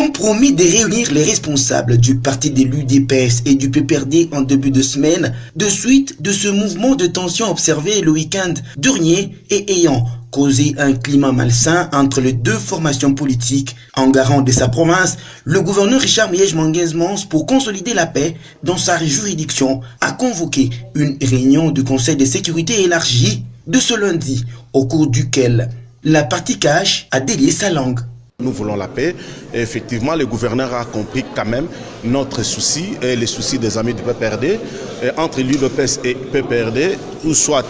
ont promis de réunir les responsables du parti de l'UDPS et du PPRD en début de semaine, de suite de ce mouvement de tension observé le week-end dernier et ayant causé un climat malsain entre les deux formations politiques. En garant de sa province, le gouverneur Richard Miege-Manguez-Mons, pour consolider la paix dans sa juridiction, a convoqué une réunion du Conseil de sécurité élargie de ce lundi, au cours duquel la partie cash a délié sa langue. Nous voulons la paix et effectivement le gouverneur a compris quand même notre souci et les soucis des amis du PPRD entre l'UDPS et PPRD, ou soit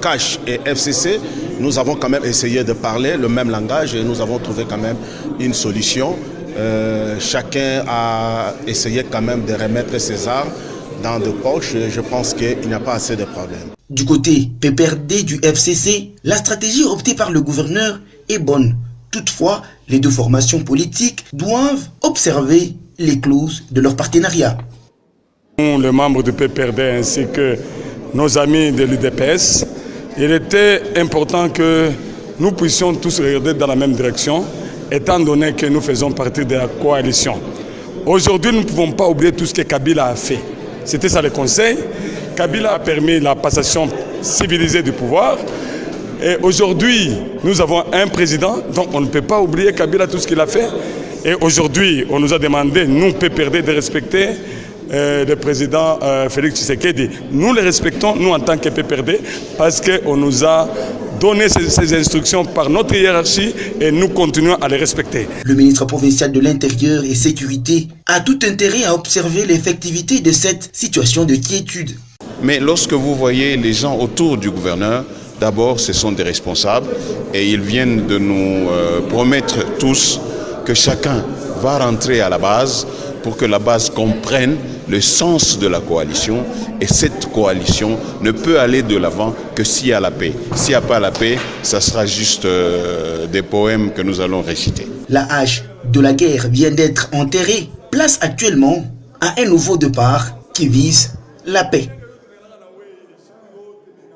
Cash et FCC. Nous avons quand même essayé de parler le même langage et nous avons trouvé quand même une solution. Chacun a essayé quand même de remettre ses armes dans des poches. Je pense qu'il n'y a pas assez de problèmes. Du côté PPRD du FCC, la stratégie optée par le gouverneur est bonne. Toutefois, les deux formations politiques doivent observer les clauses de leur partenariat. Les membres du PPRD ainsi que nos amis de l'UDPS, il était important que nous puissions tous regarder dans la même direction, étant donné que nous faisons partie de la coalition. Aujourd'hui, nous ne pouvons pas oublier tout ce que Kabila a fait. C'était ça le conseil. Kabila a permis la passation civilisée du pouvoir. Et aujourd'hui, nous avons un président, donc on ne peut pas oublier Kabila, tout ce qu'il a fait. Et aujourd'hui, on nous a demandé, nous, PPRD, de respecter le président Félix Tshisekedi. Nous le respectons, nous, en tant que PPRD, parce qu'on nous a donné ces instructions par notre hiérarchie et nous continuons à les respecter. Le ministre provincial de l'Intérieur et Sécurité a tout intérêt à observer l'effectivité de cette situation de quiétude. Mais lorsque vous voyez les gens autour du gouverneur, d'abord, ce sont des responsables et ils viennent de nous promettre tous que chacun va rentrer à la base pour que la base comprenne le sens de la coalition. Et cette coalition ne peut aller de l'avant que s'il y a la paix. S'il n'y a pas la paix, ça sera juste des poèmes que nous allons réciter. La hache de la guerre vient d'être enterrée. Place actuellement à un nouveau départ qui vise la paix.